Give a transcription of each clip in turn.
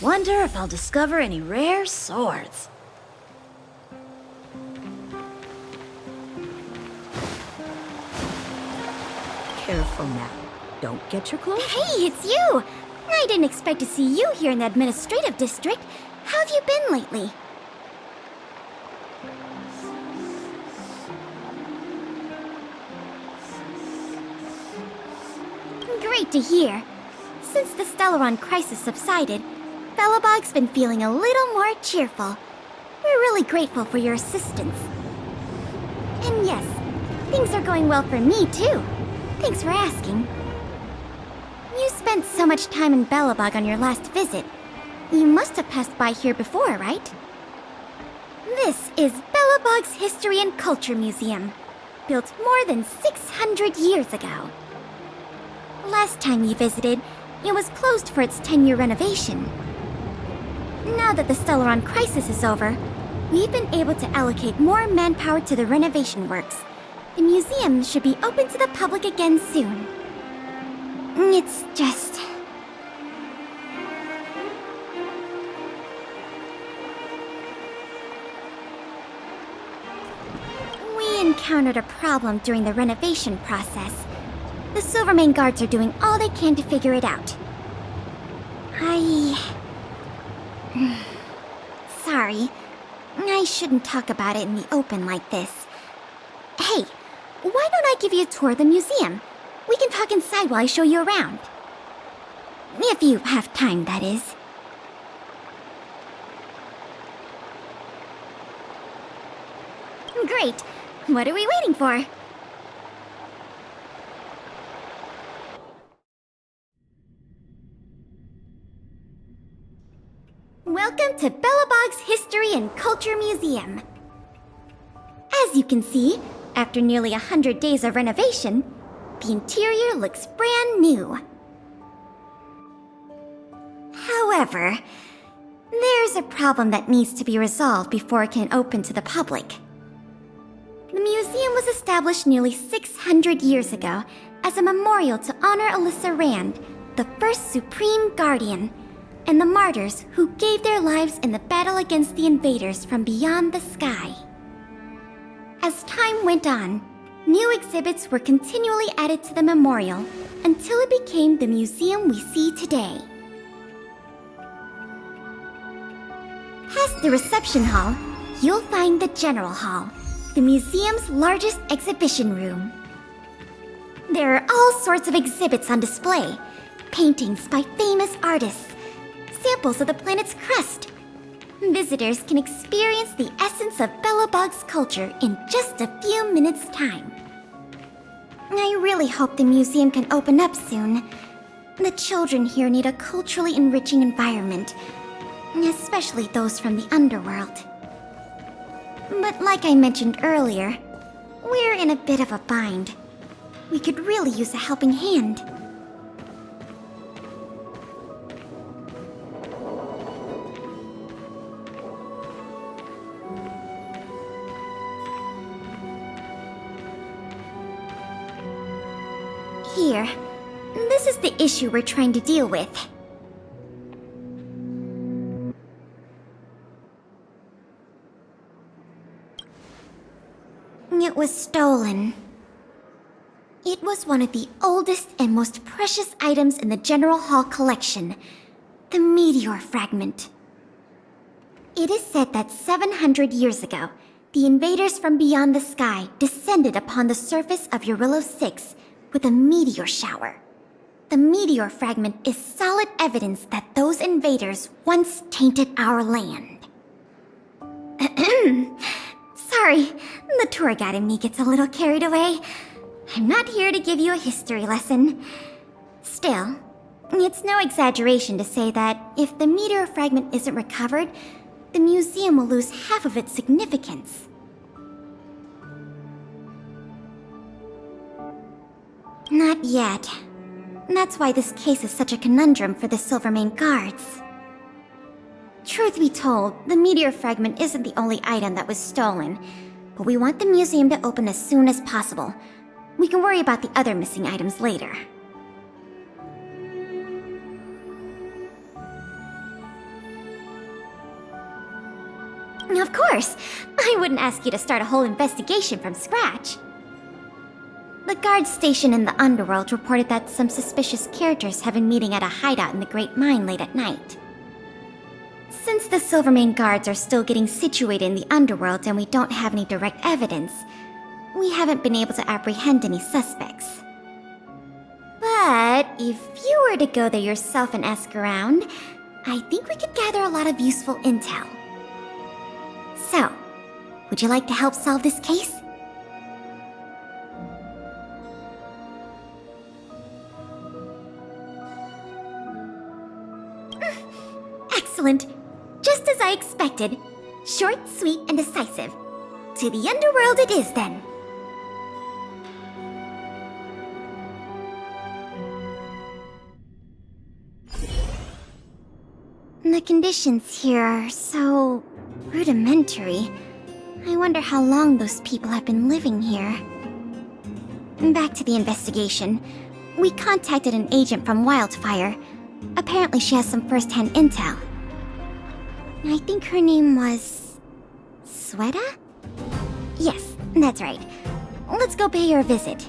Wonder if I'll discover any rare swords. Careful now. Don't get your clothes. Hey, it's you! I didn't expect to see you here in the administrative district. How have you been lately? Great to hear. Since the Stellaron crisis subsided, Belobog's been feeling a little more cheerful. We're really grateful for your assistance. And yes, things are going well for me too. Thanks for asking. You spent so much time in Belobog on your last visit. You must have passed by here before, right? This is Belobog's History and Culture Museum, built more than 600 years ago. Last time you visited, it was closed for its 10-year renovation. Now that the Stellaron crisis is over, we've been able to allocate more manpower to the renovation works. The museum should be open to the public again soon. It's just... we encountered a problem during the renovation process. The Silvermane guards are doing all they can to figure it out. Sorry. I shouldn't talk about it in the open like this. Hey, why don't I give you a tour of the museum? We can talk inside while I show you around. If you have time, that is. Great. What are we waiting for? Welcome to Belobog's History and Culture Museum. As you can see, after nearly 100 days of renovation, the interior looks brand new. However, there's a problem that needs to be resolved before it can open to the public. The museum was established nearly 600 years ago as a memorial to honor Alyssa Rand, the first Supreme Guardian, and the martyrs who gave their lives in the battle against the invaders from beyond the sky. As time went on, new exhibits were continually added to the memorial until it became the museum we see today. Past the reception hall, you'll find the General Hall, the museum's largest exhibition room. There are all sorts of exhibits on display, paintings by famous artists, samples of the planet's crust. Visitors can experience the essence of Belobog's culture in just a few minutes' time. I really hope the museum can open up soon. The children here need a culturally enriching environment, especially those from the underworld. But like I mentioned earlier, we're in a bit of a bind. We could really use a helping hand. Here, this is the issue we're trying to deal with. It was stolen. It was one of the oldest and most precious items in the General Hall collection, the Meteor Fragment. It is said that 700 years ago, the invaders from beyond the sky descended upon the surface of Jarilo-VI with a meteor shower. The Meteor Fragment is solid evidence that those invaders once tainted our land. Sorry, the tour guide in me gets a little carried away. I'm not here to give you a history lesson. Still, it's no exaggeration to say that if the Meteor Fragment isn't recovered, the museum will lose half of its significance. Not yet. That's why this case is such a conundrum for the Silvermane guards. Truth be told, the Meteor Fragment isn't the only item that was stolen, but we want the museum to open as soon as possible. We can worry about the other missing items later. Of course. I wouldn't ask you to start a whole investigation from scratch. The guards stationed in the underworld reported that some suspicious characters have been meeting at a hideout in the Great Mine late at night. Since the Silvermane guards are still getting situated in the underworld and we don't have any direct evidence, we haven't been able to apprehend any suspects. But if you were to go there yourself and ask around, I think we could gather a lot of useful intel. So, would you like to help solve this case? Excellent. Just as I expected. Short, sweet, and decisive. To the underworld it is, then. The conditions here are so rudimentary. I wonder how long those people have been living here. Back to the investigation. We contacted an agent from Wildfire. Apparently she has some first-hand intel. I think her name was... Swetta? Yes, that's right. Let's go pay her a visit.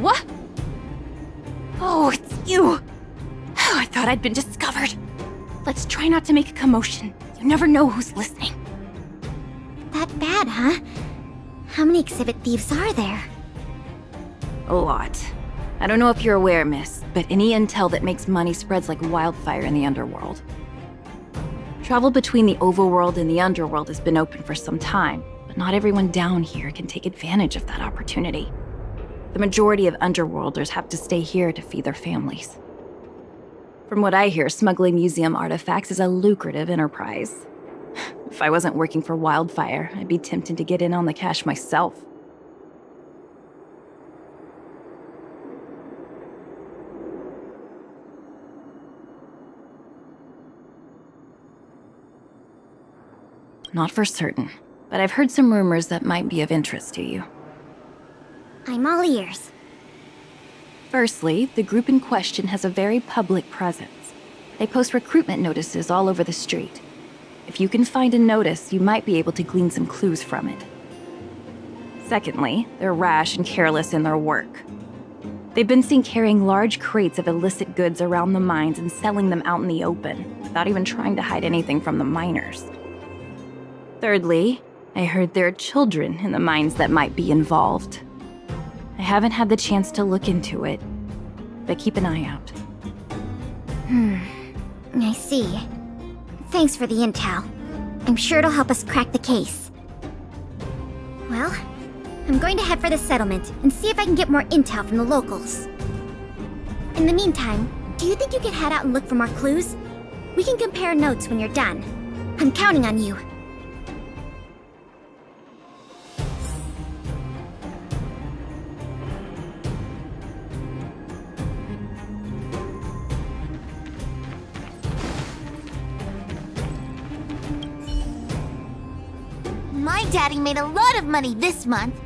What? Oh, it's you! Oh, I thought I'd been discovered. Let's try not to make a commotion. You never know who's listening. That bad, huh? How many exhibit thieves are there? A lot. I don't know if you're aware, miss, but any intel that makes money spreads like wildfire in the underworld. Travel between the overworld and the underworld has been open for some time, but not everyone down here can take advantage of that opportunity. The majority of underworlders have to stay here to feed their families. From what I hear, smuggling museum artifacts is a lucrative enterprise. If I wasn't working for Wildfire, I'd be tempted to get in on the cash myself. Not for certain, but I've heard some rumors that might be of interest to you. I'm all ears. Firstly, the group in question has a very public presence. They post recruitment notices all over the street. If you can find a notice, you might be able to glean some clues from it. Secondly, they're rash and careless in their work. They've been seen carrying large crates of illicit goods around the mines and selling them out in the open, without even trying to hide anything from the miners. Thirdly, I heard there are children in the mines that might be involved. I haven't had the chance to look into it, but keep an eye out. I see. Thanks for the intel. I'm sure it'll help us crack the case. Well, I'm going to head for the settlement and see if I can get more intel from the locals. In the meantime, do you think you could head out and look for more clues? We can compare notes when you're done. I'm counting on you. My daddy made a lot of money this month.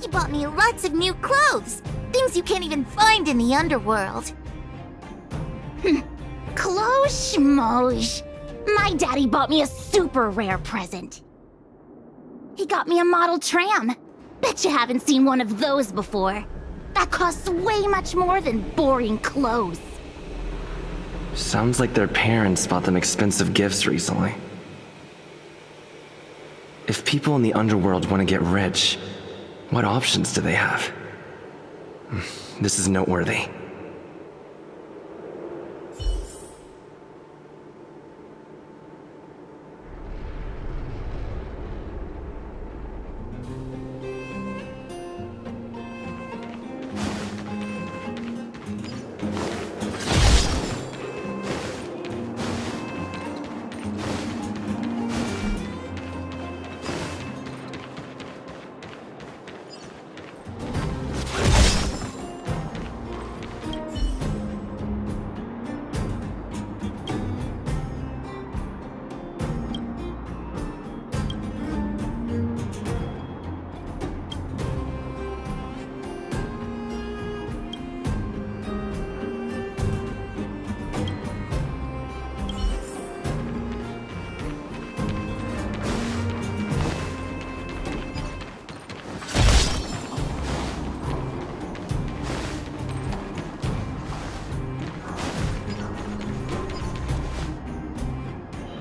He bought me lots of new clothes, things you can't even find in the underworld. Clothes schmoes. My daddy bought me a super rare present. He got me a model tram. Bet you haven't seen one of those before. That costs way much more than boring clothes. Sounds like their parents bought them expensive gifts recently. If people in the underworld want to get rich, what options do they have? This is noteworthy.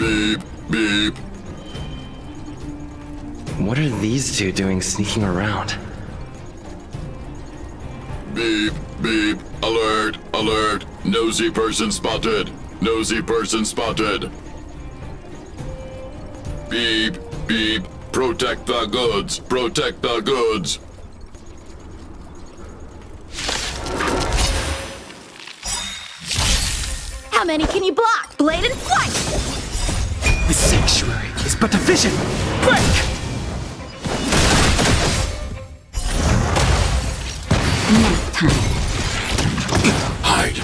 Beep, beep. What are these two doing sneaking around? Beep, beep. Alert, alert. Nosy person spotted. Nosy person spotted. Beep, beep. Protect the goods. Protect the goods. How many can you block? Blade and flight! The sanctuary is but a vision! Break! Nap time. Hide.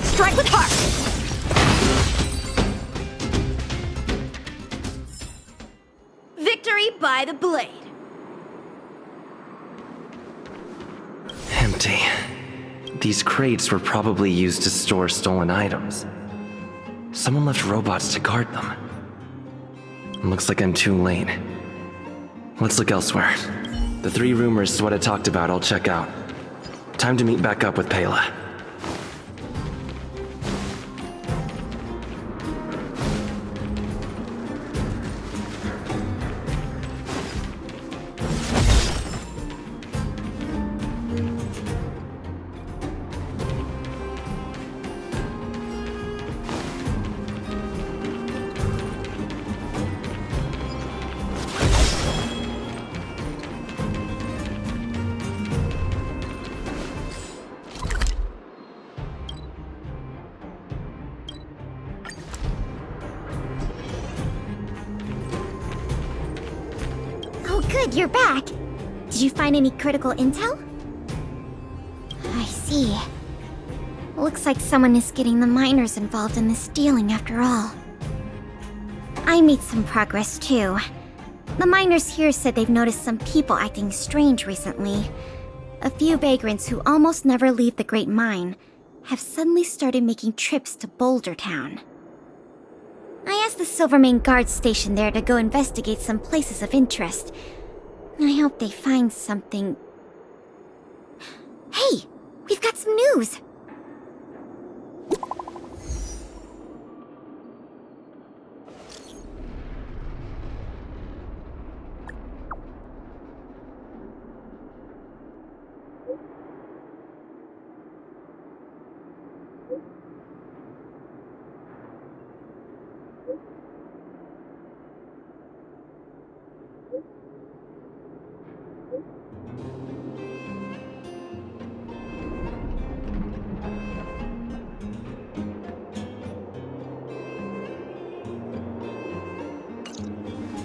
Strike with heart! Victory by the blade. Empty. These crates were probably used to store stolen items. Someone left robots to guard them. Looks like I'm too late. Let's look elsewhere. The 3 rumors Swetta talked about, I'll check out. Time to meet back up with Pela. Oh good, you're back. Did you find any critical intel? I see. Looks like someone is getting the miners involved in this stealing after all. I made some progress too. The miners here said they've noticed some people acting strange recently. A few vagrants who almost never leave the Great Mine have suddenly started making trips to Boulder Town. I asked the Silvermane guard station there to go investigate some places of interest. I hope they find something. Hey! We've got some news!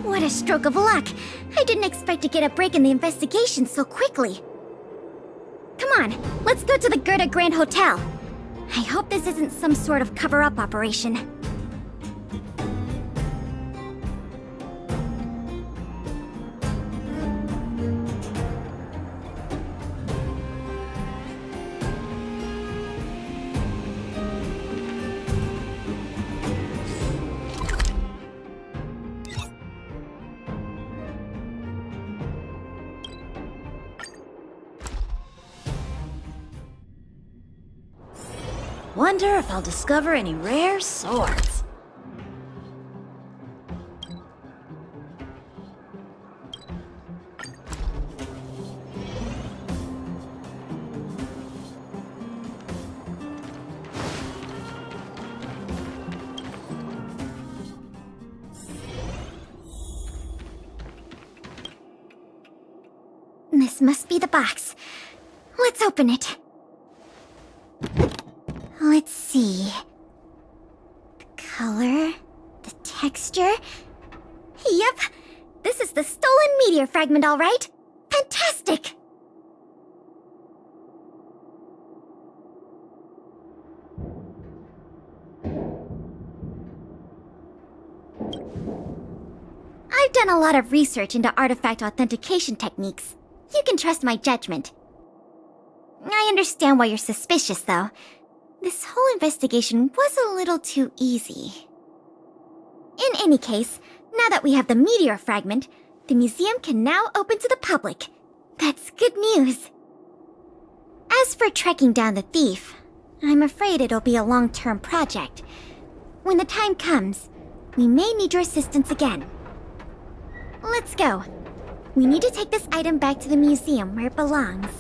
What a stroke of luck! I didn't expect to get a break in the investigation so quickly. Come on, let's go to the Gerda Grand Hotel. I hope this isn't some sort of cover-up operation. Wonder if I'll discover any rare swords. This must be the box. Let's open it. Let's see. The color, the texture. Yep, this is the stolen meteor fragment, all right. Fantastic! I've done a lot of research into artifact authentication techniques. You can trust my judgment. I understand why you're suspicious, though. This whole investigation was a little too easy. In any case, now that we have the meteor fragment, the museum can now open to the public. That's good news. As for tracking down the thief, I'm afraid it'll be a long-term project. When the time comes, we may need your assistance again. Let's go. We need to take this item back to the museum where it belongs.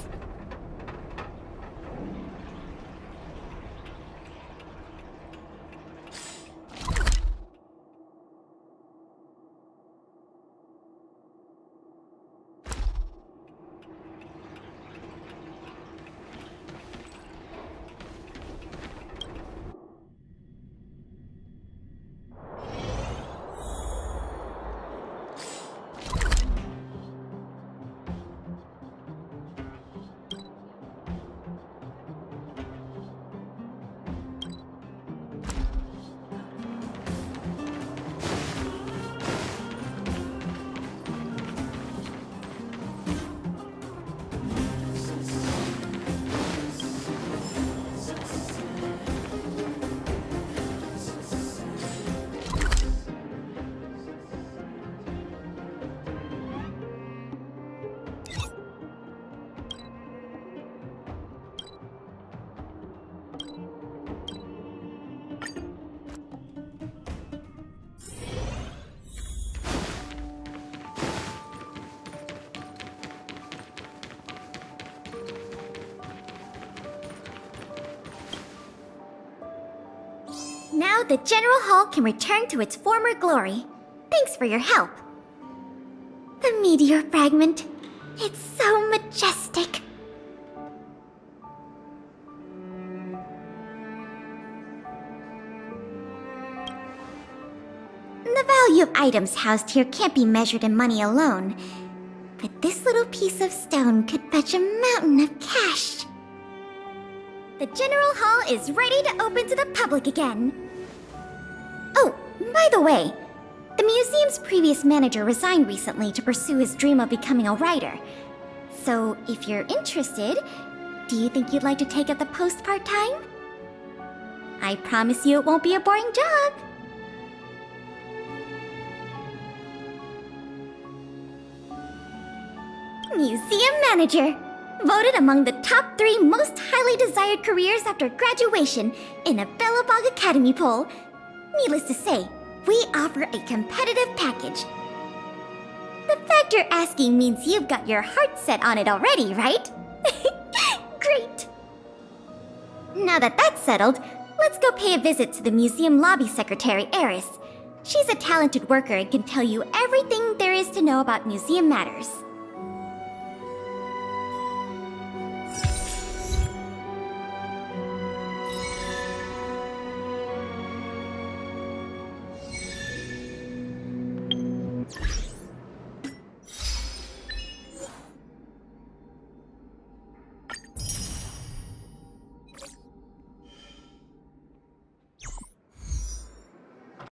Now the General Hall can return to its former glory. Thanks for your help. The meteor fragment. It's so majestic. The value of items housed here can't be measured in money alone. But this little piece of stone could fetch a mountain of cash. The General Hall is ready to open to the public again. Oh, by the way, the museum's previous manager resigned recently to pursue his dream of becoming a writer. So, if you're interested, do you think you'd like to take up the post part-time? I promise you it won't be a boring job. Museum manager. Voted among the top 3 most highly desired careers after graduation in a Belobog Academy poll. Needless to say, we offer a competitive package. The fact you're asking means you've got your heart set on it already, right? Great! Now that that's settled, let's go pay a visit to the museum lobby secretary, Eris. She's a talented worker and can tell you everything there is to know about museum matters.